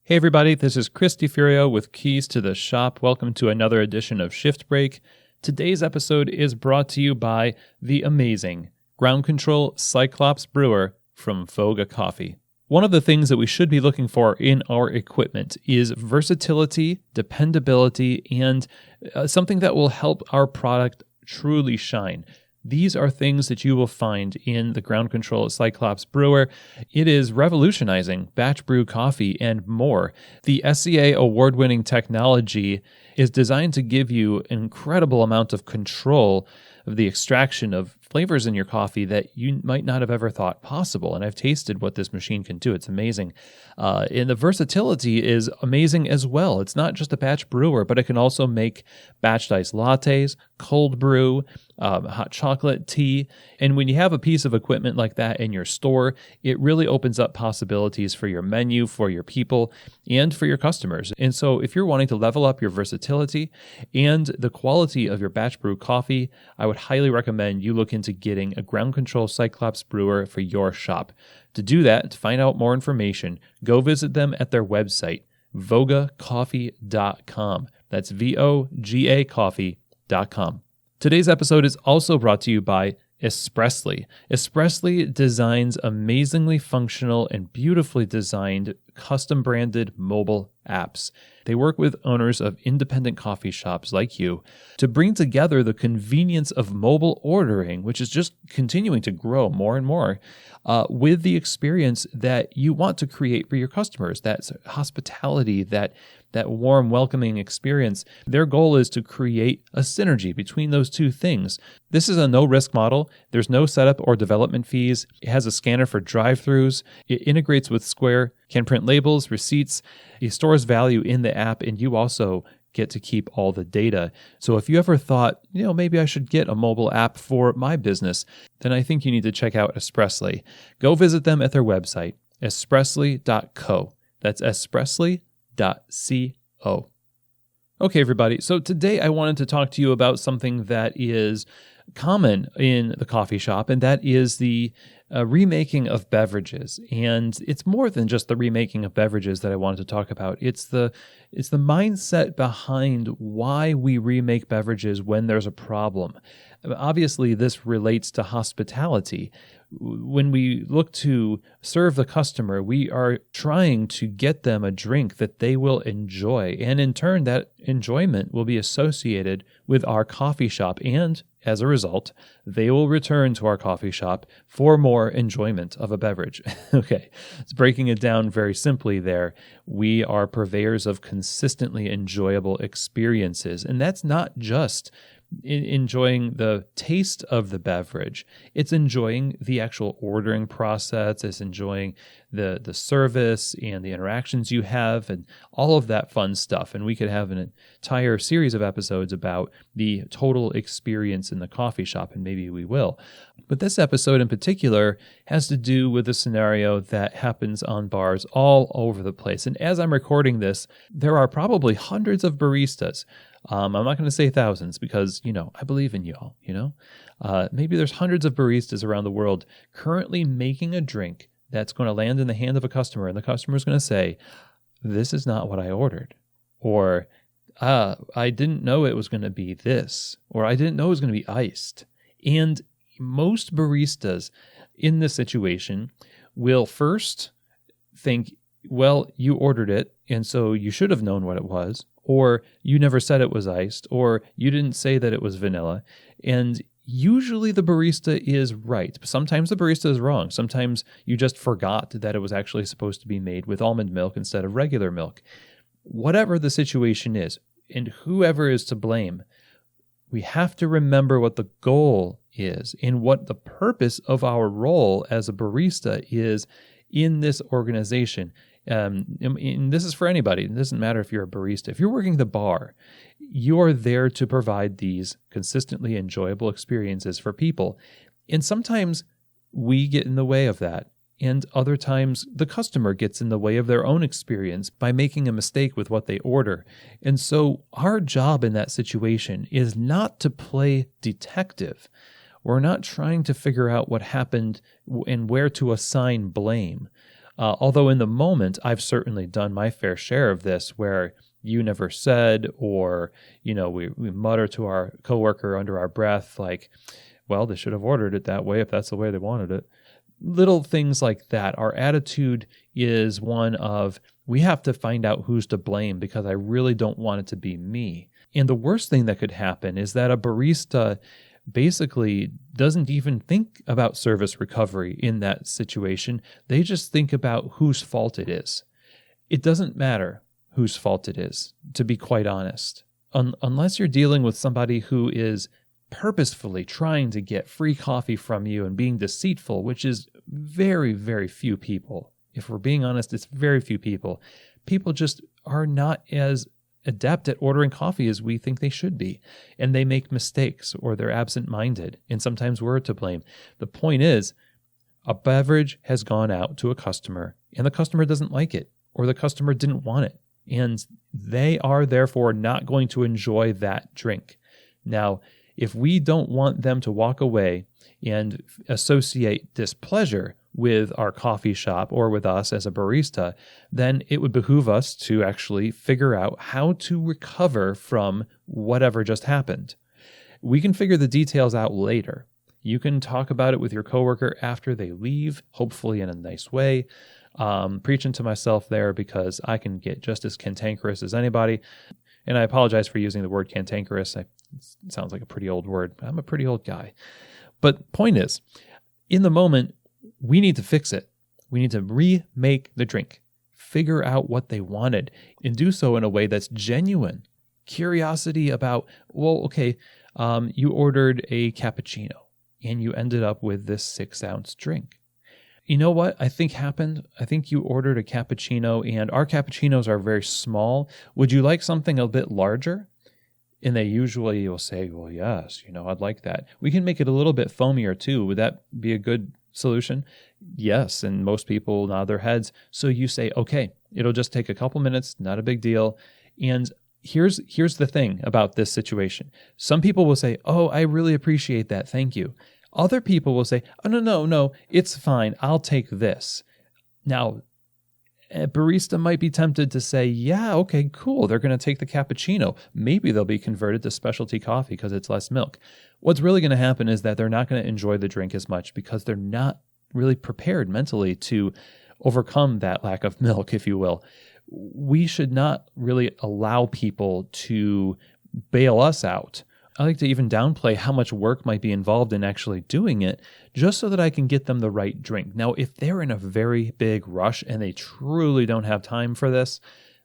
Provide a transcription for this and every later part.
Hey everybody, this is Chris DiFurio with Keys to the Shop. Welcome to another edition of Shift Break. Today's episode is brought to you by the amazing Ground Control Cyclops Brewer from Voga Coffee. One of the things that we should be looking for in our equipment is versatility, dependability, and something that will help our product truly shine. These are things that you will find in the Ground Control Cyclops Brewer. It is revolutionizing batch brew coffee and more. The SCA award-winning technology is designed to give you an incredible amount of control of the extraction of flavors in your coffee that you might not have ever thought possible. And I've tasted what this machine can do. It's amazing. And the versatility is amazing as well. It's not just a batch brewer, but it can also make batched iced lattes, cold brew, hot chocolate, tea. And when you have a piece of equipment like that in your store, it really opens up possibilities for your menu, for your people, and for your customers. And so if you're wanting to level up your versatility and the quality of your batch brew coffee, I would highly recommend you look into getting a Ground Control Cyclops Brewer for your shop. To do that, to find out more information, go visit them at their website, vogacoffee.com. That's VOGA coffee.com. Today's episode is also brought to you by Espressly. Espressly designs amazingly functional and beautifully designed custom-branded mobile apps. They work with owners of independent coffee shops like you to bring together the convenience of mobile ordering, which is just continuing to grow more and more, with the experience that you want to create for your customers. That's hospitality, that warm, welcoming experience. Their goal is to create a synergy between those two things. This is a no-risk model. There's no setup or development fees. It has a scanner for drive-thrus. It integrates with Square, can print labels, receipts. It stores value in the app, and you also get to keep all the data. So if you ever thought, maybe I should get a mobile app for my business, then I think you need to check out Espressly. Go visit them at their website, espressly.co. That's espressly.co. Okay, everybody. So today I wanted to talk to you about something that is common in the coffee shop, and that is the remaking of beverages. And it's more than just the remaking of beverages that I wanted to talk about. It's the mindset behind why we remake beverages when there's a problem. Obviously, this relates to hospitality. When we look to serve the customer, we are trying to get them a drink that they will enjoy. And in turn, that enjoyment will be associated with our coffee shop. And as a result, they will return to our coffee shop for more enjoyment of a beverage. Okay, it's breaking it down very simply there. We are purveyors of consistently enjoyable experiences. And that's not just enjoying the taste of the beverage. It's enjoying the actual ordering process. It's enjoying the service and the interactions you have and all of that fun stuff. And we could have an entire series of episodes about the total experience in the coffee shop, and maybe we will. But this episode in particular has to do with a scenario that happens on bars all over the place. And as I'm recording this, there are probably hundreds of baristas. I'm not going to say thousands because, I believe in y'all, Maybe there's hundreds of baristas around the world currently making a drink that's going to land in the hand of a customer, and the customer is going to say, this is not what I ordered. Or, I didn't know it was going to be this. Or I didn't know it was going to be iced. And most baristas in this situation will first think, well, you ordered it, and so you should have known what it was. Or you never said it was iced, or you didn't say that it was vanilla. And usually the barista is right. Sometimes the barista is wrong. Sometimes you just forgot that it was actually supposed to be made with almond milk instead of regular milk. Whatever the situation is, and whoever is to blame, we have to remember what the goal is and what the purpose of our role as a barista is in this organization. And this is for anybody. It doesn't matter if you're a barista. If you're working the bar, you're there to provide these consistently enjoyable experiences for people. And sometimes we get in the way of that. And other times the customer gets in the way of their own experience by making a mistake with what they order. And so our job in that situation is not to play detective. We're not trying to figure out what happened and where to assign blame. Although in the moment, I've certainly done my fair share of this where you never said, or, we mutter to our coworker under our breath, like, well, they should have ordered it that way if that's the way they wanted it. Little things like that. Our attitude is one of, we have to find out who's to blame because I really don't want it to be me. And the worst thing that could happen is that a barista basically doesn't even think about service recovery in that situation. They just think about whose fault it is. It doesn't matter whose fault it is, to be quite honest. Unless you're dealing with somebody who is purposefully trying to get free coffee from you and being deceitful, which is very, very few people. If we're being honest, it's very few people. People just are not as adept at ordering coffee as we think they should be. And they make mistakes or they're absent-minded. And sometimes we're to blame. The point is, a beverage has gone out to a customer and the customer doesn't like it or the customer didn't want it. And they are therefore not going to enjoy that drink. Now, if we don't want them to walk away and associate displeasure with our coffee shop or with us as a barista, then it would behoove us to actually figure out how to recover from whatever just happened. We can figure the details out later. You can talk about it with your coworker after they leave, hopefully in a nice way. Preaching to myself there because I can get just as cantankerous as anybody. And I apologize for using the word cantankerous. It sounds like a pretty old word. I'm a pretty old guy. But point is, in the moment, we need to fix it. We need to remake the drink, figure out what they wanted, and do so in a way that's genuine. Curiosity about, you ordered a cappuccino, and you ended up with this 6-ounce drink. You know what I think happened? I think you ordered a cappuccino, and our cappuccinos are very small. Would you like something a bit larger? And they usually will say, well, yes, I'd like that. We can make it a little bit foamier too. Would that be a good solution? Yes, and most people nod their heads. So you say, okay, it'll just take a couple minutes, not a big deal. And here's the thing about this situation. Some people will say, oh, I really appreciate that, thank you. Other people will say, oh, no, it's fine, I'll take this. Now, a barista might be tempted to say, yeah, okay, cool, they're going to take the cappuccino. Maybe they'll be converted to specialty coffee because it's less milk. What's really going to happen is that they're not going to enjoy the drink as much because they're not really prepared mentally to overcome that lack of milk, if you will. We should not really allow people to bail us out. I like to even downplay how much work might be involved in actually doing it, just so that I can get them the right drink. Now, if they're in a very big rush and they truly don't have time for this,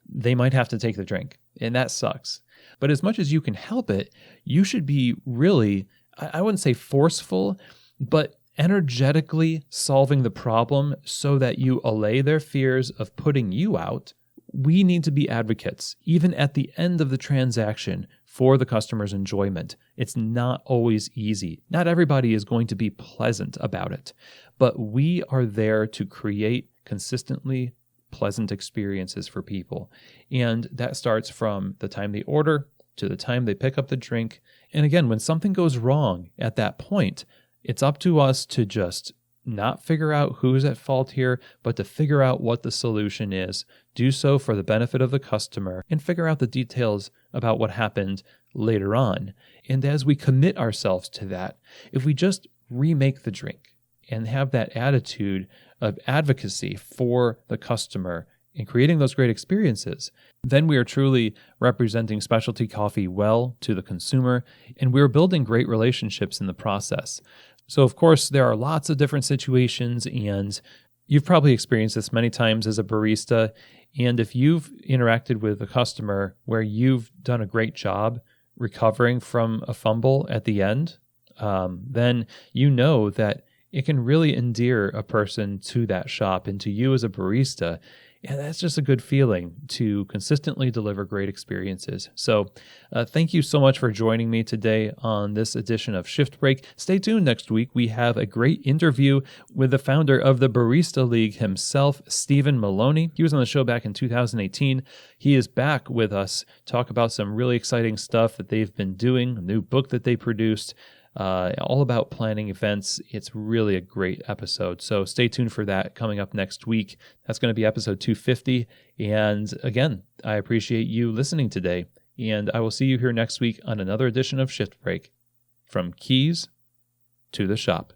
they might have to take the drink, and that sucks. But as much as you can help it, you should be really, I wouldn't say forceful, but energetically solving the problem so that you allay their fears of putting you out. We need to be advocates, even at the end of the transaction, for the customer's enjoyment. It's not always easy. Not everybody is going to be pleasant about it, but we are there to create consistently pleasant experiences for people. And that starts from the time they order to the time they pick up the drink. And again, when something goes wrong at that point, it's up to us to just not figure out who's at fault here, but to figure out what the solution is, do so for the benefit of the customer, and figure out the details about what happened later on. And as we commit ourselves to that, if we just remake the drink and have that attitude of advocacy for the customer and creating those great experiences, then we are truly representing specialty coffee well to the consumer, and we're building great relationships in the process. So, of course, there are lots of different situations, and you've probably experienced this many times as a barista. And if you've interacted with a customer where you've done a great job recovering from a fumble at the end, then you know that it can really endear a person to that shop and to you as a barista. And that's just a good feeling to consistently deliver great experiences. So thank you so much for joining me today on this edition of Shift Break. Stay tuned next week. We have a great interview with the founder of the Barista League himself, Stephen Maloney. He was on the show back in 2018. He is back with us, talk about some really exciting stuff that they've been doing, a new book that they produced. all about planning events. It's really a great episode. So stay tuned for that coming up next week. That's going to be episode 250. And again, I appreciate you listening today. And I will see you here next week on another edition of Shift Break. From keys to the shop.